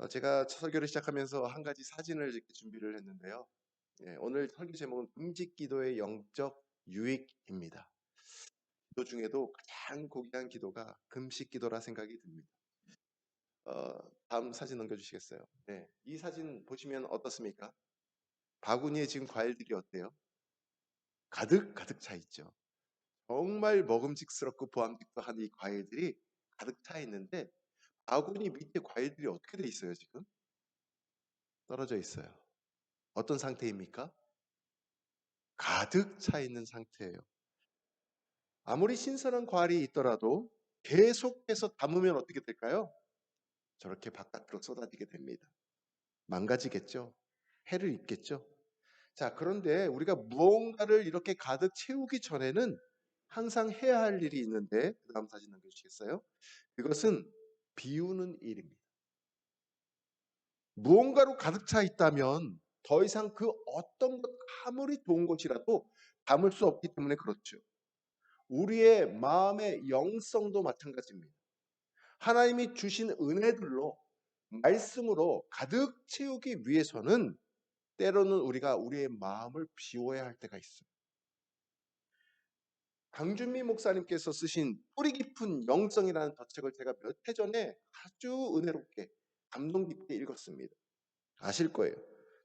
제가 설교를 시작하면서 한 가지 사진을 이렇게 준비를 했는데요. 오늘 설교 제목은 금식기도의 영적 유익입니다. 기도 중에도 가장 고귀한 기도가 금식기도라 생각이 듭니다. 다음 사진 넘겨주시겠어요? 네, 이 사진 보시면 어떻습니까? 바구니에 지금 과일들이 어때요? 가득 가득 차 있죠. 정말 먹음직스럽고 보암직도 한 이 과일들이 가득 차 있는데 바구니 밑에 과일들이 어떻게 돼 있어요 지금? 떨어져 있어요. 어떤 상태입니까? 가득 차 있는 상태예요. 아무리 신선한 과일이 있더라도 계속해서 담으면 어떻게 될까요? 저렇게 바깥으로 쏟아지게 됩니다. 망가지겠죠? 해를 입겠죠? 자, 그런데 우리가 무언가를 이렇게 가득 채우기 전에는 항상 해야 할 일이 있는데, 그 다음 사진 남겨주시겠어요? 그것은 비우는 일입니다. 무언가로 가득 차 있다면 더 이상 그 어떤 것, 아무리 좋은 것이라도 담을 수 없기 때문에 그렇죠. 우리의 마음의 영성도 마찬가지입니다. 하나님이 주신 은혜들로 말씀으로 가득 채우기 위해서는 때로는 우리가 우리의 마음을 비워야 할 때가 있어요. 강준미 목사님께서 쓰신 뿌리 깊은 영성이라는 덧책을 제가 몇 해 전에 아주 은혜롭게 감동 깊게 읽었습니다. 아실 거예요.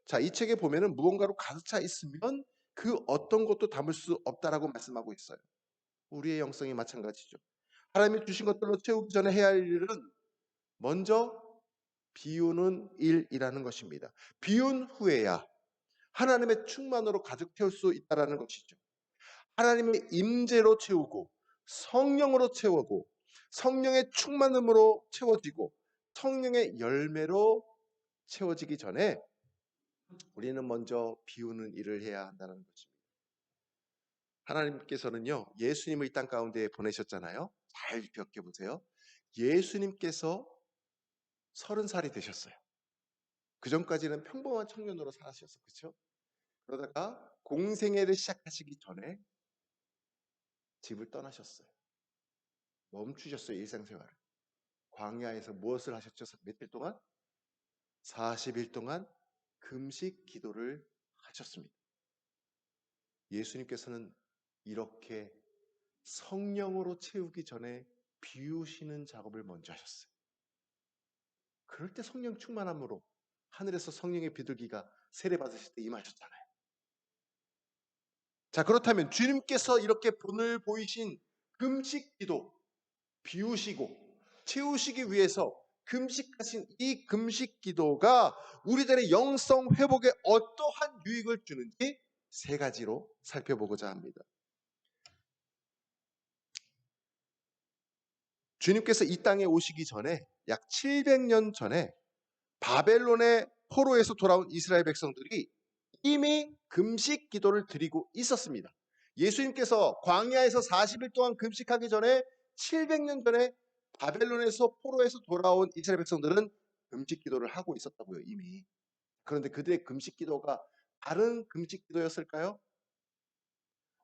자, 이 책에 보면은 무언가로 가득 차 있으면 그 어떤 것도 담을 수 없다라고 말씀하고 있어요. 우리의 영성이 마찬가지죠. 하나님이 주신 것들로 채우기 전에 해야 할 일은 먼저 비우는 일이라는 것입니다. 비운 후에야 하나님의 충만으로 가득 채울 수 있다는 것이죠. 하나님의 임재로 채우고 성령으로 채우고 성령의 충만함으로 채워지고 성령의 열매로 채워지기 전에 우리는 먼저 비우는 일을 해야 한다는 것입니다. 하나님께서는요, 예수님을 이 땅 가운데 보내셨잖아요. 잘 기억해 보세요. 예수님께서 30살이 되셨어요. 그 전까지는 평범한 청년으로 살았었어. 그렇죠? 그러다가 공생애를 시작하시기 전에 집을 떠나셨어요. 멈추셨어요. 일상생활을. 광야에서 무엇을 하셨죠? 며칠 동안? 40일 동안 금식 기도를 하셨습니다. 예수님께서는 이렇게 성령으로 채우기 전에 비우시는 작업을 먼저 하셨어요. 그럴 때 성령 충만함으로 하늘에서 성령의 비둘기가 세례받으실 때 임하셨잖아요. 자, 그렇다면 주님께서 이렇게 본을 보이신 금식 기도, 비우시고 채우시기 위해서 금식하신 이 금식 기도가 우리들의 영성 회복에 어떠한 유익을 주는지 세 가지로 살펴보고자 합니다. 주님께서 이 땅에 오시기 전에 약 700년 전에 바벨론의 포로에서 돌아온 이스라엘 백성들이 이미 금식 기도를 드리고 있었습니다. 예수님께서 광야에서 40일 동안 금식하기 전에 700년 전에 바벨론에서 포로에서 돌아온 이스라엘 백성들은 금식 기도를 하고 있었다고요, 이미. 그런데 그들의 금식 기도가 다른 금식 기도였을까요?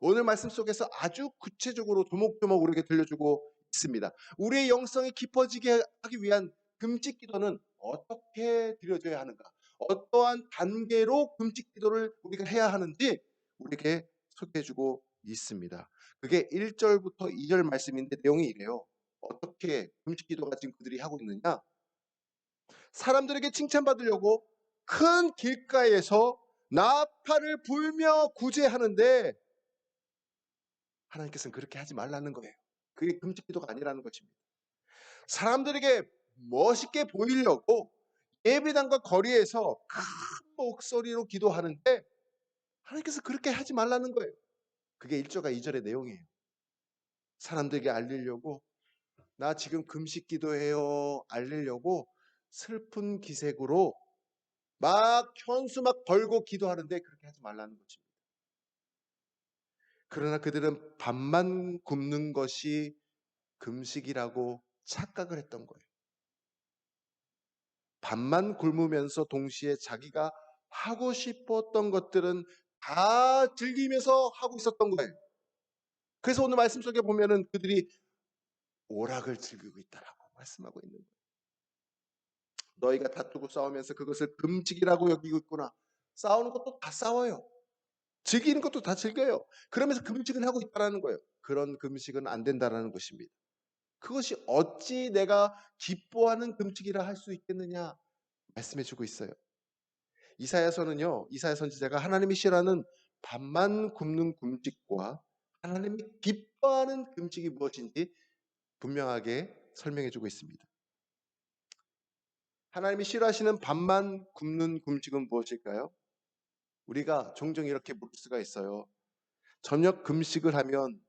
오늘 말씀 속에서 아주 구체적으로 조목조목 우리에게 들려주고 있습니다. 우리의 영성이 깊어지게 하기 위한 금식 기도는 어떻게 드려져야 하는가? 어떠한 단계로 금식 기도를 우리가 해야 하는지 우리에게 소개해주고 있습니다. 그게 1절부터 2절 말씀인데 내용이 이래요. 어떻게 금식 기도가 지금 그들이 하고 있느냐? 사람들에게 칭찬받으려고 큰 길가에서 나팔을 불며 구제하는데 하나님께서는 그렇게 하지 말라는 거예요. 그게 금식 기도가 아니라는 것입니다. 사람들에게 멋있게 보이려고 예배당과 거리에서 큰 목소리로 기도하는데 하나님께서 그렇게 하지 말라는 거예요. 그게 1절과 2절의 내용이에요. 사람들에게 알리려고 나 지금 금식 기도해요 알리려고 슬픈 기색으로 막 현수 막 벌고 기도하는데 그렇게 하지 말라는 것입니다. 그러나 그들은 밥만 굶는 것이 금식이라고 착각을 했던 거예요. 밥만 굶으면서 동시에 자기가 하고 싶었던 것들은 다 즐기면서 하고 있었던 거예요. 그래서 오늘 말씀 속에 보면은 그들이 오락을 즐기고 있다라고 말씀하고 있는 거예요. 너희가 다투고 싸우면서 그것을 금식이라고 여기고 있구나. 싸우는 것도 다 싸워요. 즐기는 것도 다 즐겨요. 그러면서 금식은 하고 있다라는 거예요. 그런 금식은 안 된다라는 것입니다. 그것이 어찌 내가 기뻐하는 금식이라 할 수 있겠느냐 말씀해 주고 있어요. 이사야서는요. 이사야 선지자가 하나님이 싫어하는 밥만 굶는 금식과 하나님이 기뻐하는 금식이 무엇인지 분명하게 설명해 주고 있습니다. 하나님이 싫어하시는 밥만 굶는 금식은 무엇일까요? 우리가 종종 이렇게 물을 수가 있어요. 저녁 금식을 하면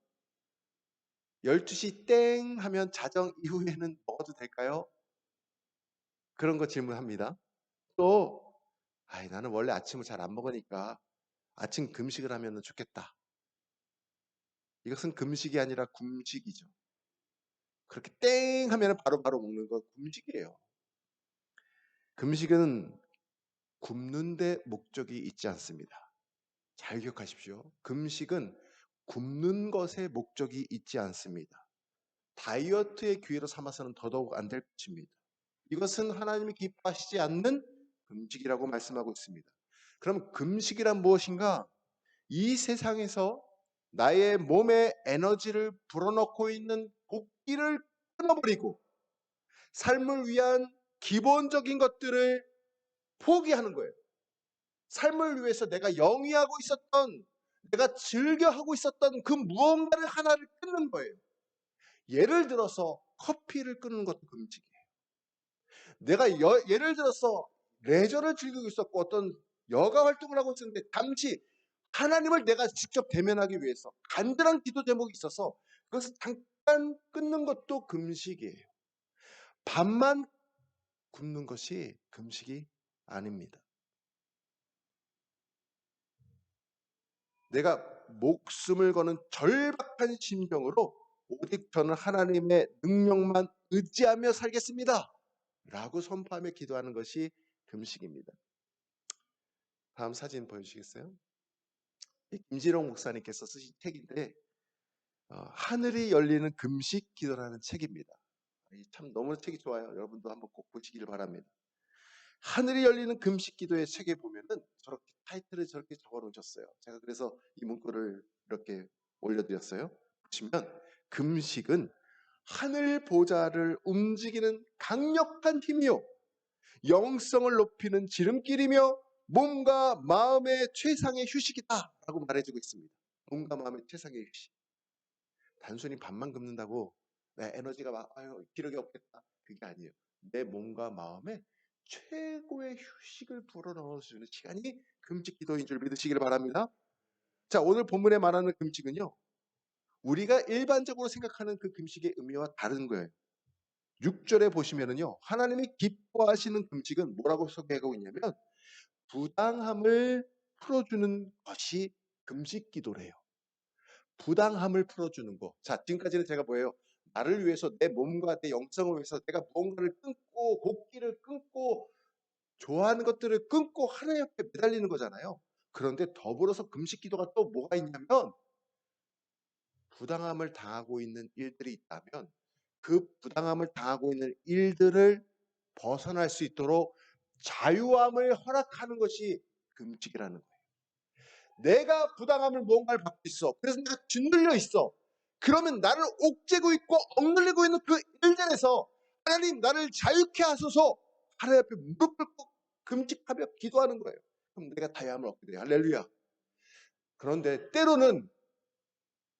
12시 땡 하면 자정 이후에는 먹어도 될까요? 그런 거 질문합니다. 또 나는 원래 아침을 잘 안 먹으니까 아침 금식을 하면 좋겠다. 이것은 금식이 아니라 굶식이죠. 그렇게 땡 하면 바로바로 먹는 건 금식이에요. 금식은 굶는 데 목적이 있지 않습니다. 잘 기억하십시오. 금식은 굶는 것에 목적이 있지 않습니다. 다이어트의 기회로 삼아서는 더더욱 안 될 것입니다. 이것은 하나님이 기뻐하시지 않는 금식이라고 말씀하고 있습니다. 그럼 금식이란 무엇인가? 이 세상에서 나의 몸에 에너지를 불어넣고 있는 곡기를 끊어버리고 삶을 위한 기본적인 것들을 포기하는 거예요. 삶을 위해서 내가 영위하고 있었던, 내가 즐겨하고 있었던 그 무언가를 하나를 끊는 거예요. 예를 들어서 커피를 끊는 것도 금식이에요. 내가 예를 들어서 레저를 즐기고 있었고 어떤 여가 활동을 하고 있었는데 잠시 하나님을 내가 직접 대면하기 위해서 간절한 기도 제목이 있어서 그것을 잠깐 끊는 것도 금식이에요. 밥만 굶는 것이 금식이 아닙니다. 내가 목숨을 거는 절박한 심정으로 오직 저는 하나님의 능력만 의지하며 살겠습니다. 라고 선포하며 기도하는 것이 금식입니다. 다음 사진 보여주시겠어요? 김지롱 목사님께서 쓰신 책인데 하늘이 열리는 금식 기도라는 책입니다. 참 너무 책이 좋아요. 여러분도 한번 꼭 보시길 바랍니다. 하늘이 열리는 금식 기도의 책에 보면은 저렇게 타이틀을 저렇게 적어 놓으셨어요. 제가 그래서 이 문구를 이렇게 올려드렸어요. 보시면 금식은 하늘 보좌를 움직이는 강력한 힘이요 영성을 높이는 지름길이며 몸과 마음의 최상의 휴식이다 라고 말해주고 있습니다. 몸과 마음의 최상의 휴식. 단순히 밥만 굶는다고 내 에너지가 막 기력이 없겠다 그게 아니에요. 내 몸과 마음에 최고의 휴식을 불어넣어주는 시간이 금식 기도인 줄 믿으시길 바랍니다. 자, 오늘 본문에 말하는 금식은요 우리가 일반적으로 생각하는 그 금식의 의미와 다른 거예요. 6절에 보시면은요 하나님이 기뻐하시는 금식은 뭐라고 소개하고 있냐면 부당함을 풀어주는 것이 금식 기도래요. 부당함을 풀어주는 거. 자, 지금까지는 제가 뭐예요? 나를 위해서 내 몸과 내 영성을 위해서 내가 무언가를 끊고 곡기를 끊고 좋아하는 것들을 끊고 하나님 앞에 매달리는 거잖아요. 그런데 더불어서 금식 기도가 또 뭐가 있냐면 부당함을 당하고 있는 일들이 있다면 그 부당함을 당하고 있는 일들을 벗어날 수 있도록 자유함을 허락하는 것이 금식이라는 거예요. 내가 부당함을 무언가를 받고 있어. 그래서 내가 짓눌려 있어. 그러면 나를 옥죄고 있고 억눌리고 있는 그 일들에서 하나님 나를 자유케 하소서 하나님 앞에 무릎 꿇고 금식하며 기도하는 거예요. 그럼 내가 다야함을 얻게 돼요. 할렐루야. 그런데 때로는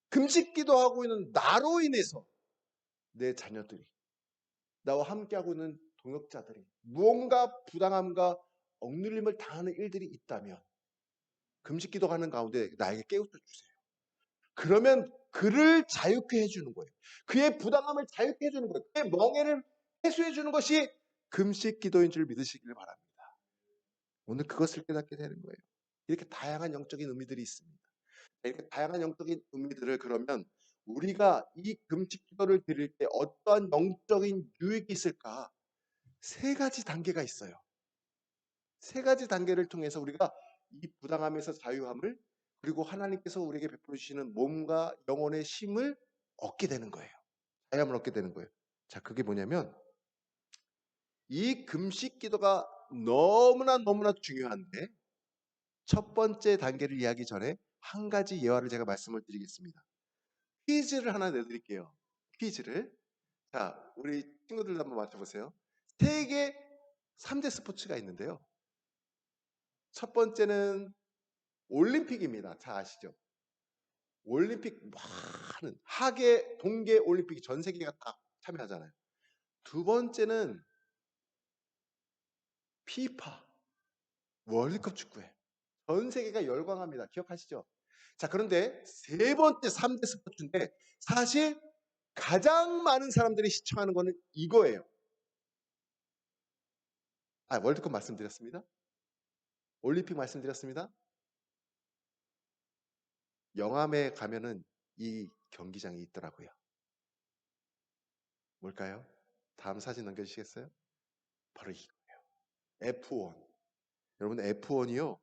금식 기도하고 있는 나로 인해서 내 자녀들이 나와 함께하고 있는 동역자들이 무언가 부당함과 억눌림을 당하는 일들이 있다면 금식 기도하는 가운데 나에게 깨우쳐 주세요. 그러면 그를 자유케 해주는 거예요. 그의 부당함을 자유케 해주는 거예요. 그의 멍해를 해소해 주는 것이 금식 기도인 줄 믿으시길 바랍니다. 오늘 그것을 깨닫게 되는 거예요. 이렇게 다양한 영적인 의미들이 있습니다. 이렇게 다양한 영적인 의미들을 그러면 우리가 이 금식 기도를 드릴 때 어떠한 영적인 유익이 있을까? 세 가지 단계가 있어요. 세 가지 단계를 통해서 우리가 이 부당함에서 자유함을 그리고 하나님께서 우리에게 베풀어 주시는 몸과 영혼의 힘을 얻게 되는 거예요. 자유함을 얻게 되는 거예요. 자, 그게 뭐냐면 이 금식 기도가 너무나 중요한데 첫 번째 단계를 이해하기 전에 한 가지 예화를 제가 말씀을 드리겠습니다. 퀴즈를 하나 내드릴게요. 퀴즈를. 자, 우리 친구들도 한번 맞춰보세요. 세계 3대 스포츠가 있는데요. 첫 번째는 올림픽입니다. 다 아시죠? 올림픽 많은 하계, 동계 올림픽 전 세계가 다 참여하잖아요. 두 번째는 피파 월드컵 축구에 전 세계가 열광합니다. 기억하시죠? 자, 그런데 세 번째 3대 스포츠인데 사실 가장 많은 사람들이 시청하는 거는 이거예요. 월드컵 말씀드렸습니다. 올림픽 말씀드렸습니다. 영암에 가면은 이 경기장이 있더라고요. 뭘까요? 다음 사진 넘겨주시겠어요? 바로 이거예요. F1. 여러분 F1이요.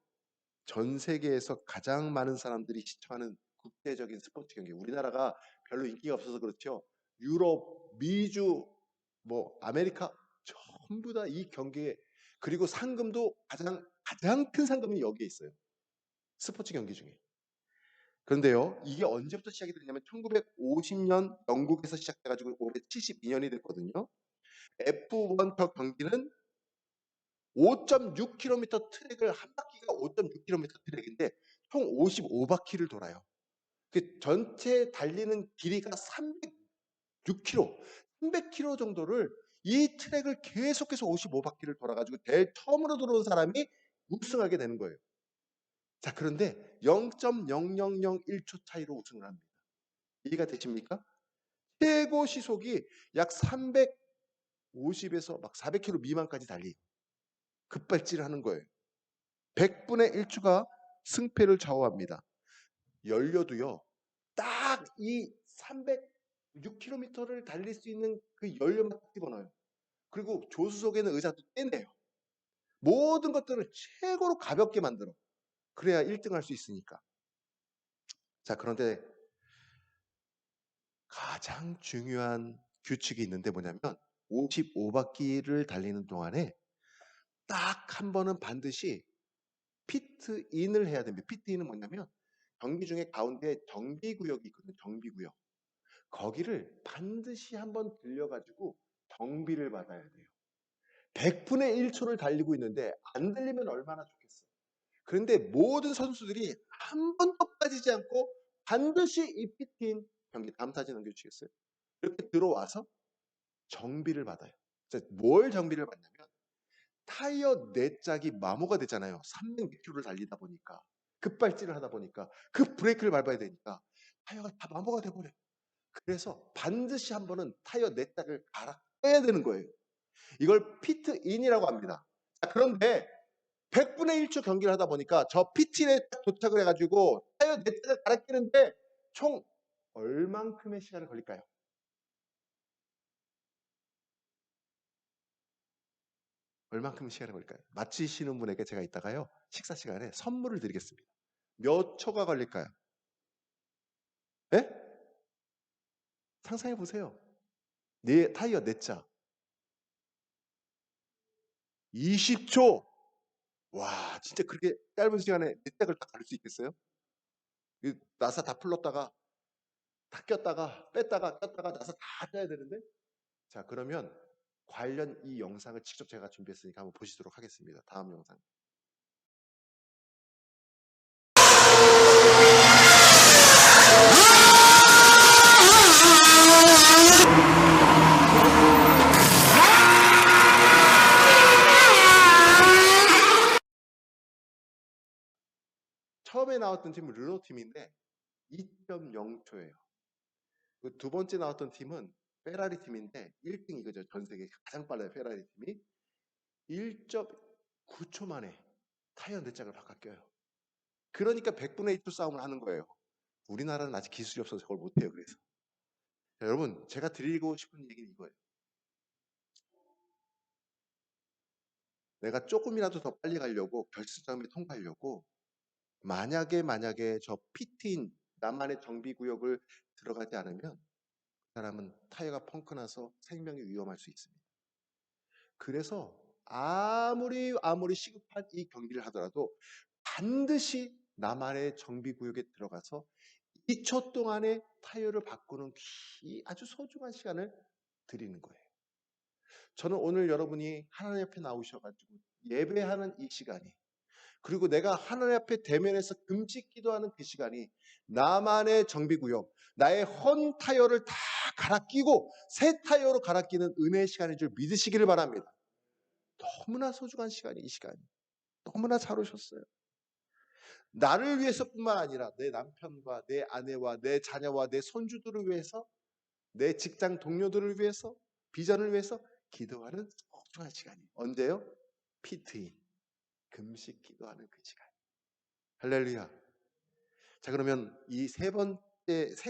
전 세계에서 가장 많은 사람들이 시청하는 국제적인 스포츠 경기. 우리나라가 별로 인기가 없어서 그렇죠. 유럽, 미주, 아메리카 전부 다 이 경기에 그리고 상금도 가장 큰 상금이 여기에 있어요. 스포츠 경기 중에. 그런데요, 이게 언제부터 시작이 됐냐면 1950년 영국에서 시작돼가지고 올해 72년이 됐거든요. F1 경기는 5.6km 트랙을 한 바퀴가 5.6km 트랙인데 총 55바퀴를 돌아요. 그 전체 달리는 길이가 306km, 300km 정도를 이 트랙을 계속해서 55바퀴를 돌아가지고 제일 처음으로 들어온 사람이 우승하게 되는 거예요. 자, 그런데 0.0001초 차이로 우승을 합니다. 이해가 되십니까? 최고 시속이 약 350에서 막 400km 미만까지 달리 급발진을 하는 거예요. 100분의 1초가 승패를 좌우합니다. 연료도요. 딱 이 306km를 달릴 수 있는 그 연료만 집어넣어요. 그리고 조수석에는 의자도 떼내요. 모든 것들을 최고로 가볍게 만들어. 그래야 1등 할 수 있으니까. 자, 그런데 가장 중요한 규칙이 있는데 뭐냐면 55바퀴를 달리는 동안에 딱 한 번은 반드시 피트인을 해야 됩니다. 피트인은 뭐냐면 경기 중에 가운데 정비구역이 있거든요. 정비구역. 거기를 반드시 한번 들려가지고 정비를 받아야 돼요. 100분의 1초를 달리고 있는데 안 들리면 얼마나 좋겠어. 그런데 모든 선수들이 한 번도 빠지지 않고 반드시 이 피트인 경기 다음 사진 넘겨주시겠어요? 이렇게 들어와서 정비를 받아요. 뭘 정비를 받냐면 타이어 네 짝이 마모가 되잖아요. 300km를 달리다 보니까 급발진을 하다 보니까 그 브레이크를 밟아야 되니까 타이어가 다 마모가 돼버려요. 그래서 반드시 한 번은 타이어 네 짝을 갈아 껴야 되는 거예요. 이걸 피트인이라고 합니다. 자, 그런데 100분의 1초 경기를 하다 보니까 저 피트인에 딱 도착을 해가지고 타이어 네 짝을 갈아 끼는데 총 얼만큼의 시간이 걸릴까요? 얼만큼 시간이 걸릴까요? 맞히시는 분에게 제가 이따가요 식사 시간에 선물을 드리겠습니다. 몇 초가 걸릴까요? 네? 상상해 보세요. 타이어 네 짝. 20초. 와, 진짜 그렇게 짧은 시간에 네 짝을 다 가릴 수 있겠어요? 나사 다 풀렀다가 다 꼈다가 뺐다가 꼈다가 나사 다 껴야 되는데. 자, 그러면 관련 이 영상을 직접 제가 준비했으니까 한번 보시도록 하겠습니다. 다음 영상. 처음에 나왔던 팀은 르노 팀인데 2.0초예요. 그 두 번째 나왔던 팀은 페라리 팀인데 1등 이거죠. 전 세계 가장 빨라요. 페라리 팀이 1.9초 만에 타이어 네 짝을 바꿔 껴요. 그러니까 100분의 1초 싸움을 하는 거예요. 우리나라는 아직 기술이 없어서 그걸 못해요. 그래서 자, 여러분 제가 드리고 싶은 얘기는 이거예요. 내가 조금이라도 더 빨리 가려고 결승점에 통과하려고 만약에 저 피트인 나만의 정비구역을 들어가지 않으면 그 사람은 타이어가 펑크나서 생명이 위험할 수 있습니다. 그래서 아무리 시급한 이 경기를 하더라도 반드시 나만의 정비구역에 들어가서 2초 동안의 타이어를 바꾸는 아주 소중한 시간을 드리는 거예요. 저는 오늘 여러분이 하나님 앞에 나오셔가지고 예배하는 이 시간이, 그리고 내가 하나님 앞에 대면해서 금식 기도하는 그 시간이 나만의 정비구역, 나의 헌 타이어를 다 갈아 끼고 새 타이어로 갈아 끼는 은혜의 시간인 줄 믿으시기를 바랍니다. 너무나 소중한 시간이 이 시간이. 너무나 잘 오셨어요. 나를 위해서뿐만 아니라 내 남편과 내 아내와 내 자녀와 내 손주들을 위해서, 내 직장 동료들을 위해서, 비전을 위해서 기도하는 소중한 시간이 언제요? 피트인 금식 기도하는 그 시간. 할렐루야. 자, 그러면 이 세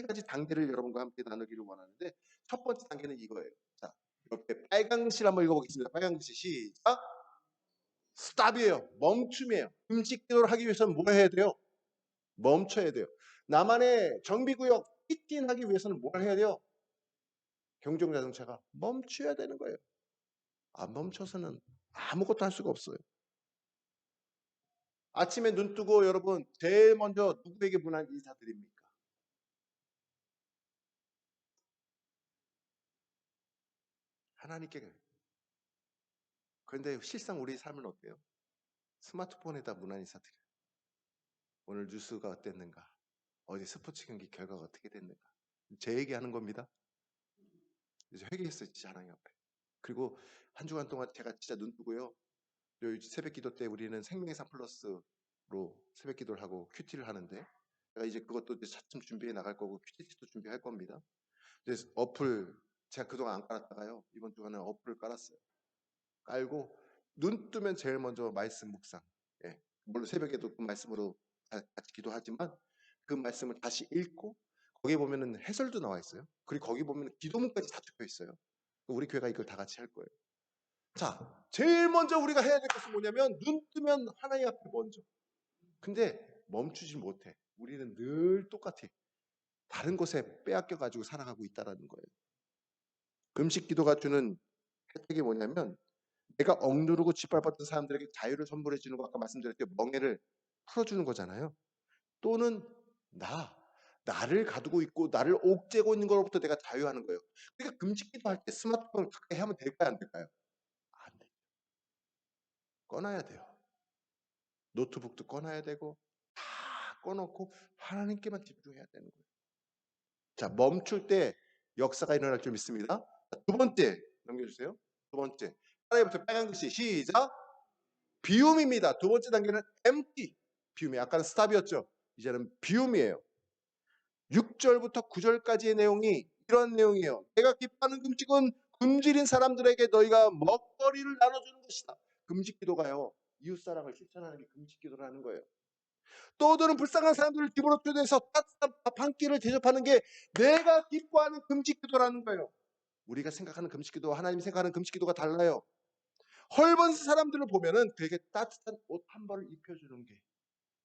가지 단계를 여러분과 함께 나누기를 원하는데, 첫 번째 단계는 이거예요. 자, 옆에 빨간 글씨를 한번 읽어보겠습니다. 빨간 글씨 시작. 스탑이에요. 멈춤이에요. 금식 기도를 하기 위해서는 뭘 해야 돼요? 멈춰야 돼요. 나만의 정비구역 피팅하기 위해서는 뭘 해야 돼요? 경주자동차가 멈춰야 되는 거예요. 안 멈춰서는 아무것도 할 수가 없어요. 아침에 눈 뜨고 여러분 제일 먼저 누구에게 문안 인사드립니까? 하나님께. 그런데 실상 우리 삶은 어때요? 스마트폰에다 문안 인사드려요. 오늘 뉴스가 어땠는가? 어제 스포츠 경기 결과가 어떻게 됐는가? 제 얘기하는 겁니다. 이제 회개했어요, 진짜 하나님 앞에. 그리고 한 주간 동안 제가 진짜 눈 뜨고요. 새벽 기도 때 우리는 생명의 삶 플러스로 새벽 기도를 하고 큐티를 하는데, 제가 이제 그것도 이제 차츰 준비해 나갈 거고 큐티도 준비할 겁니다. 그래서 어플 제가 그동안 안 깔았다가요, 이번 주간에 어플을 깔았어요. 깔고 눈 뜨면 제일 먼저 말씀 묵상. 예. 물론 새벽에도 그 말씀으로 같이 기도하지만 그 말씀을 다시 읽고, 거기에 보면은 해설도 나와 있어요. 그리고 거기 보면 기도문까지 다 적혀 있어요. 우리 교회가 이걸 다 같이 할 거예요. 자, 제일 먼저 우리가 해야 될 것은 뭐냐면 눈 뜨면 하나님 앞에 먼저. 근데 멈추지 못해. 우리는 늘 똑같아. 다른 곳에 빼앗겨 가지고 살아가고 있다라는 거예요. 금식 기도가 주는 혜택이 뭐냐면, 내가 억누르고 짓밟았던 사람들에게 자유를 선물해 주는 거, 아까 말씀드렸죠. 멍해를 풀어주는 거잖아요. 또는 나를 가두고 있고 나를 옥죄고 있는 것로부터 내가 자유하는 거예요. 그러니까 금식 기도할 때 스마트폰을 가까이 하면 될까요? 안 될까요? 안 돼요. 꺼놔야 돼요. 노트북도 꺼놔야 되고 다 꺼놓고 하나님께만 집중해야 되는 거예요. 자, 멈출 때 역사가 일어날 줄 믿습니다. 자, 두 번째 넘겨주세요. 두 번째. 하나님부터 빨간 글씨 시작. 비움입니다. 두 번째 단계는 empty. 비움이 아까는 스탑이었죠. 이제는 비움이에요. 6절부터 9절까지의 내용이 이런 내용이에요. 내가 기뻐하는 금식은 굶주린 사람들에게 너희가 먹거리를 나눠주는 것이다. 금식 기도가요, 이웃사랑을 실천하는 게 금식 기도라는 거예요. 떠도는 불쌍한 사람들을 집으로 초대해서 따뜻한 밥 한 끼를 대접하는 게 내가 기뻐하는 금식 기도라는 거예요. 우리가 생각하는 금식 기도와 하나님이 생각하는 금식 기도가 달라요. 헐벗은 사람들을 보면은 그에게 따뜻한 옷 한 벌을 입혀주는 게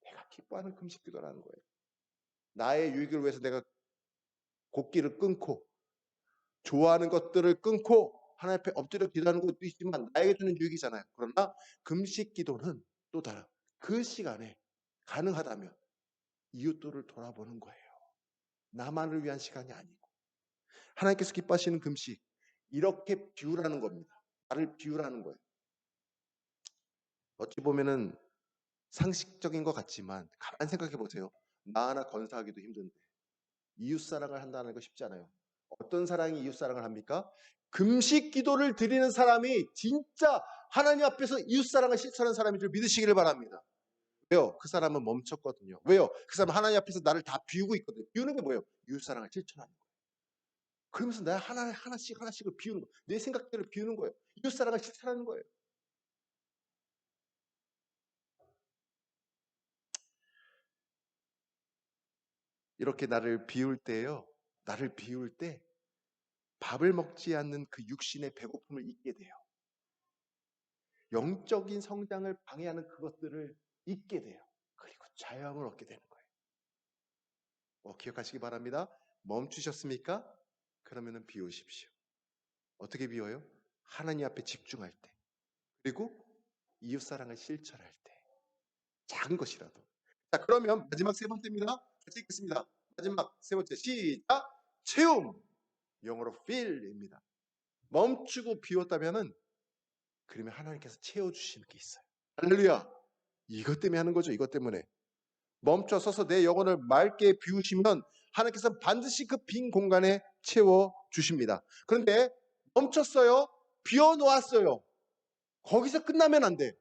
내가 기뻐하는 금식 기도라는 거예요. 나의 유익을 위해서 내가 곡기를 끊고 좋아하는 것들을 끊고 하나님 앞에 엎드려 기도하는 것도 있지만 나에게 주는 유익이잖아요. 그러나 금식 기도는 또 다른, 그 시간에 가능하다면 이웃들을 돌아보는 거예요. 나만을 위한 시간이 아니고 하나님께서 기뻐하시는 금식, 이렇게 비우라는 겁니다. 나를 비우라는 거예요. 어찌 보면은 상식적인 것 같지만 가만 생각해 보세요. 나 하나 건사하기도 힘든데 이웃사랑을 한다는 거 쉽지 않아요. 어떤 사람이 이웃사랑을 합니까? 금식 기도를 드리는 사람이 진짜 하나님 앞에서 이웃사랑을 실천하는 사람인 줄 믿으시기를 바랍니다. 왜요? 그 사람은 멈췄거든요. 왜요? 그 사람은 하나님 앞에서 나를 다 비우고 있거든요. 비우는 게 뭐예요? 이웃사랑을 실천하는 거예요. 그러면서 내가 하나씩을 비우는 거예요. 내 생각들을 비우는 거예요. 이웃사랑을 실천하는 거예요. 이렇게 나를 비울 때요, 나를 비울 때 밥을 먹지 않는 그 육신의 배고픔을 잊게 돼요. 영적인 성장을 방해하는 그것들을 잊게 돼요. 그리고 자유함을 얻게 되는 거예요. 기억하시기 바랍니다. 멈추셨습니까? 그러면은 비우십시오. 어떻게 비워요? 하나님 앞에 집중할 때, 그리고 이웃사랑을 실천할 때, 작은 것이라도. 자, 그러면 마지막 세 번째입니다. 같이 읽겠습니다. 마지막 세 번째, 시작. 채움, 영어로 fill입니다. 멈추고 비웠다면은, 그러면 하나님께서 채워주시는 게 있어요. 할렐루야. 이것 때문에 하는 거죠. 이것 때문에. 멈춰 서서 내 영혼을 맑게 비우시면 하나님께서 반드시 그 빈 공간에 채워주십니다. 그런데 멈췄어요. 비워놓았어요. 거기서 끝나면 안 돼.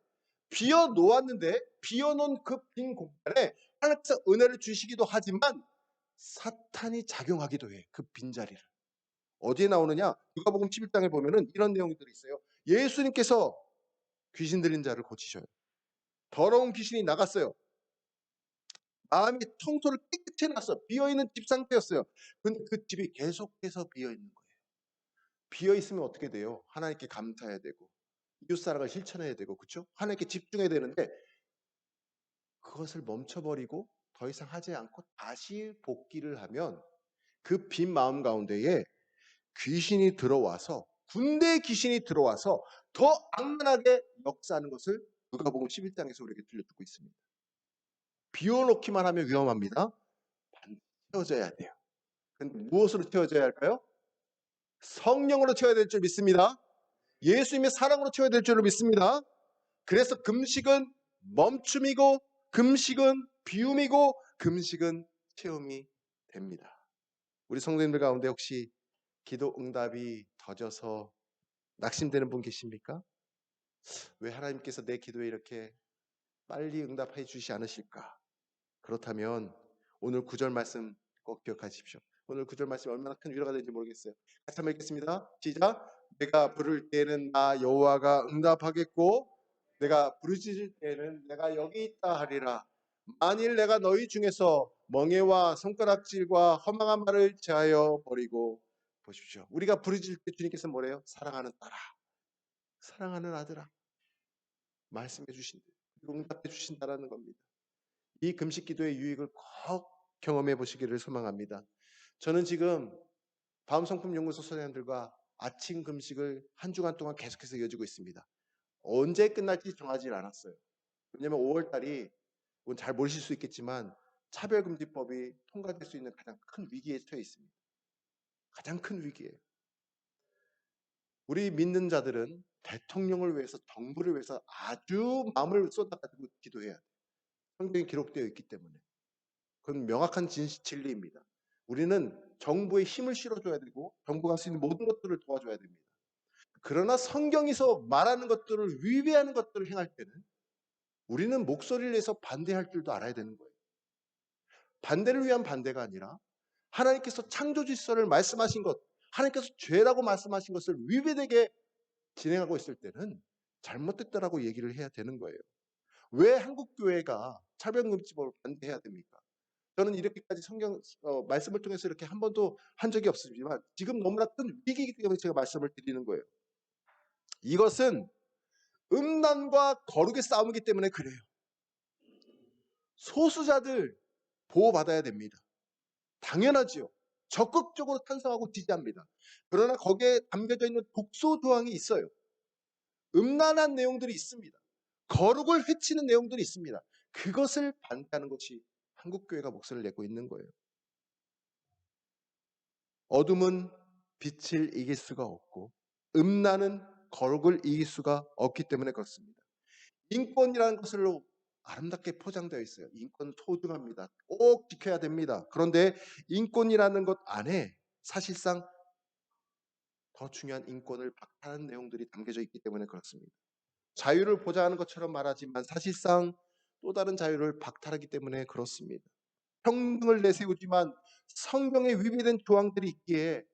비워놓았는데 비워놓은 그 빈 공간에 하나님께서 은혜를 주시기도 하지만 사탄이 작용하기도 해. 그 빈자리를. 어디에 나오느냐? 누가복음 11장에 보면은 이런 내용들이 있어요. 예수님께서 귀신 들린 자를 고치셔요. 더러운 귀신이 나갔어요. 마음이 청소를 깨끗이 해놨어. 비어있는 집 상태였어요. 근데 그 집이 계속해서 비어있는 거예요. 비어있으면 어떻게 돼요? 하나님께 감사해야 되고 이웃사랑을 실천해야 되고, 그렇죠? 하나님께 집중해야 되는데 그것을 멈춰버리고 더 이상 하지 않고 다시 복귀를 하면 그 빈 마음 가운데에 귀신이 들어와서, 군대 귀신이 들어와서 더 악랄하게 역사하는 것을 누가복음 11장에서 우리에게 들려주고 있습니다. 비워놓기만 하면 위험합니다. 반드시 채워져야 돼요. 근데 무엇으로 채워져야 할까요? 성령으로 채워야 될 줄 믿습니다. 예수님의 사랑으로 채워야 될 줄을 믿습니다. 그래서 금식은 멈춤이고, 금식은 비움이고, 금식은 체험이 됩니다. 우리 성도님들 가운데 혹시 기도 응답이 더뎌서 낙심되는 분 계십니까? 왜 하나님께서 내 기도에 이렇게 빨리 응답해 주시지 않으실까? 그렇다면 오늘 구절 말씀 꼭 기억하십시오. 오늘 구절 말씀이 얼마나 큰 위로가 되는지 모르겠어요. 같이 한번 읽겠습니다. 시작. 내가 부를 때는 나 여호와가 응답하겠고 내가 부르짖을 때는 내가 여기 있다 하리라. 만일 내가 너희 중에서 멍에와 손가락질과 허망한 말을 제하여 버리고, 보십시오. 우리가 부르짖을 때 주님께서 뭐래요? 사랑하는 딸아, 사랑하는 아들아, 말씀해 주신다. 그리고 응답해 주신다라는 겁니다. 이 금식 기도의 유익을 꼭 경험해 보시기를 소망합니다. 저는 지금 다음성품연구소 소장님들과 아침 금식을 한 주간 동안 계속해서 이어지고 있습니다. 언제 끝날지 정하지 않았어요. 왜냐하면 5월달이 잘 모르실 수 있겠지만 차별금지법이 통과될 수 있는 가장 큰 위기에 처해 있습니다. 가장 큰 위기예요. 우리 믿는 자들은 대통령을 위해서, 정부를 위해서 아주 마음을 쏟아가지고 기도해야 돼요. 성경에 기록되어 있기 때문에. 그건 명확한 진리입니다. 우리는 정부에 힘을 실어줘야 되고 정부가 할 수 있는 모든 것들을 도와줘야 됩니다. 그러나 성경에서 말하는 것들을 위배하는 것들을 행할 때는 우리는 목소리를 내서 반대할 줄도 알아야 되는 거예요. 반대를 위한 반대가 아니라 하나님께서 창조 질서를 말씀하신 것, 하나님께서 죄라고 말씀하신 것을 위배되게 진행하고 있을 때는 잘못됐다라고 얘기를 해야 되는 거예요. 왜 한국교회가 차별금지법을 반대해야 됩니까? 저는 이렇게까지 성경 말씀을 통해서 이렇게 한 번도 한 적이 없지만 지금 너무나 큰 위기이기 때문에 제가 말씀을 드리는 거예요. 이것은 음란과 거룩의 싸움이기 때문에 그래요. 소수자들 보호받아야 됩니다. 당연하지요. 적극적으로 찬성하고 지지합니다. 그러나 거기에 담겨져 있는 독소 조항이 있어요. 음란한 내용들이 있습니다. 거룩을 해치는 내용들이 있습니다. 그것을 반대하는 것이 한국교회가 목소리를 내고 있는 거예요. 어둠은 빛을 이길 수가 없고 음란은 거룩을 이길 수가 없기 때문에 그렇습니다. 인권이라는 것으로 아름답게 포장되어 있어요. 인권 소중합니다. 꼭 지켜야 됩니다. 그런데 인권이라는 것 안에 사실상 더 중요한 인권을 박탈하는 내용들이 담겨져 있기 때문에 그렇습니다. 자유를 보장하는 것처럼 말하지만 사실상 또 다른 자유를 박탈하기 때문에 그렇습니다. 평등을 내세우지만 성경에 위배된 조항들이 있기에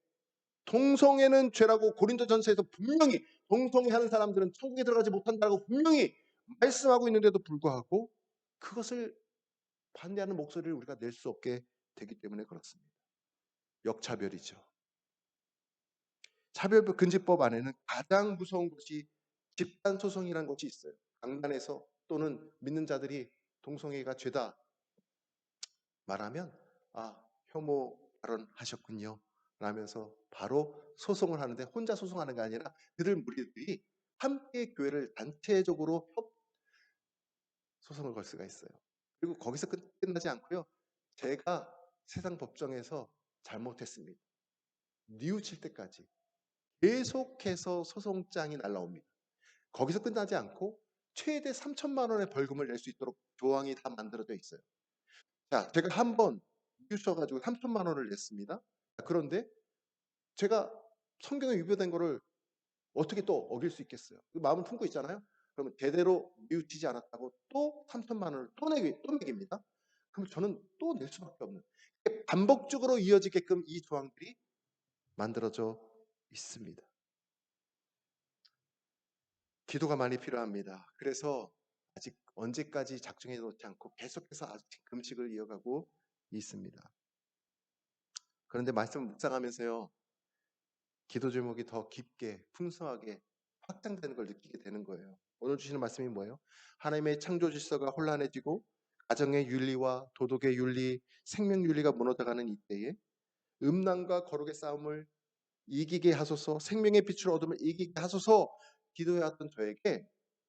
동성애는 죄라고 고린도전서에서 분명히, 동성애하는 사람들은 천국에 들어가지 못한다고 분명히 말씀하고 있는데도 불구하고 그것을 반대하는 목소리를 우리가 낼 수 없게 되기 때문에 그렇습니다. 역차별이죠. 차별금지법 안에는 가장 무서운 것이 집단소송이라는 것이 있어요. 강단에서 또는 믿는 자들이 동성애가 죄다 말하면 혐오 발언하셨군요. 라면서 바로 소송을 하는데, 혼자 소송하는 게 아니라 그들 무리들이 함께 교회를 단체적으로 소송을 걸 수가 있어요. 그리고 거기서 끝나지 않고요. 제가 세상 법정에서 잘못했습니다, 뉘우칠 때까지 계속해서 소송장이 날라옵니다. 거기서 끝나지 않고 최대 3천만 원의 벌금을 낼 수 있도록 조항이 다 만들어져 있어요. 자, 제가 한번 뉘우쳐가지고 3천만 원을 냈습니다. 그런데 제가 성경에 위배된 거를 어떻게 또 어길 수 있겠어요? 그 마음을 품고 있잖아요. 그러면 제대로 뉘우치지 않았다고 또 3천만 원을 또 매깁니다. 그럼 저는 또 낼 수밖에 없는, 반복적으로 이어지게끔 이 조항들이 만들어져 있습니다. 기도가 많이 필요합니다. 그래서 아직 언제까지 작정해 놓지 않고 계속해서 아직 금식을 이어가고 있습니다. 그런데 말씀을 묵상하면서요, 기도 제목이 더 깊게 풍성하게 확장되는 걸 느끼게 되는 거예요. 오늘 주시는 말씀이 뭐예요? 하나님의 창조 질서가 혼란해지고 가정의 윤리와 도덕의 윤리, 생명 윤리가 무너져가는 이때에 음란과 거룩의 싸움을 이기게 하소서, 생명의 빛으로 어둠을 이기게 하소서 기도해왔던 저에게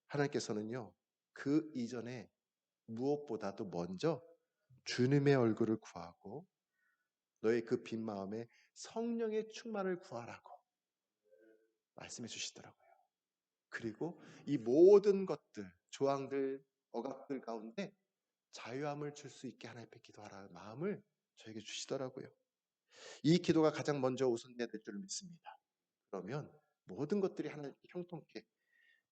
하나님께서는요, 그 이전에 무엇보다도 먼저 주님의 얼굴을 구하고 너의 그 빈 마음에 성령의 충만을 구하라고 말씀해 주시더라고요. 그리고 이 모든 것들, 조항들, 억압들 가운데 자유함을 줄 수 있게 하나님 앞에 기도하라는 마음을 저에게 주시더라고요. 이 기도가 가장 먼저 우선돼야 될 줄 믿습니다. 그러면 모든 것들이 하나님께 형통케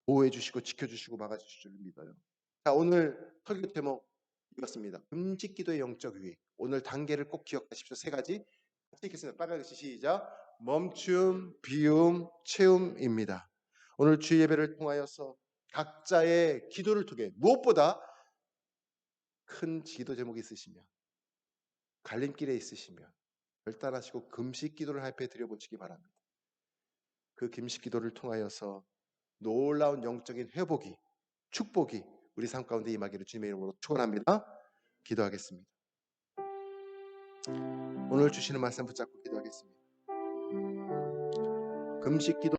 보호해 주시고 지켜주시고 막아주실 줄 믿어요. 자, 오늘 설교 제목 이렇습니다. 금식 기도의 영적 유익. 오늘 단계를 꼭 기억하십시오. 세 가지 같이 읽겠습니다. 빨리 같이 시작. 멈춤, 비움, 채움입니다. 오늘 주일 예배를 통하여서 각자의 기도를 통해 무엇보다 큰 기도 제목이 있으시면, 갈림길에 있으시면 결단하시고 금식 기도를 할 때 드려보시기 바랍니다. 그 금식 기도를 통하여서 놀라운 영적인 회복이, 축복이 우리 삶 가운데 임하기를 주님의 이름으로 축원합니다. 기도하겠습니다. 오늘 주시는 말씀 붙잡고 기도하겠습니다. 금식 기도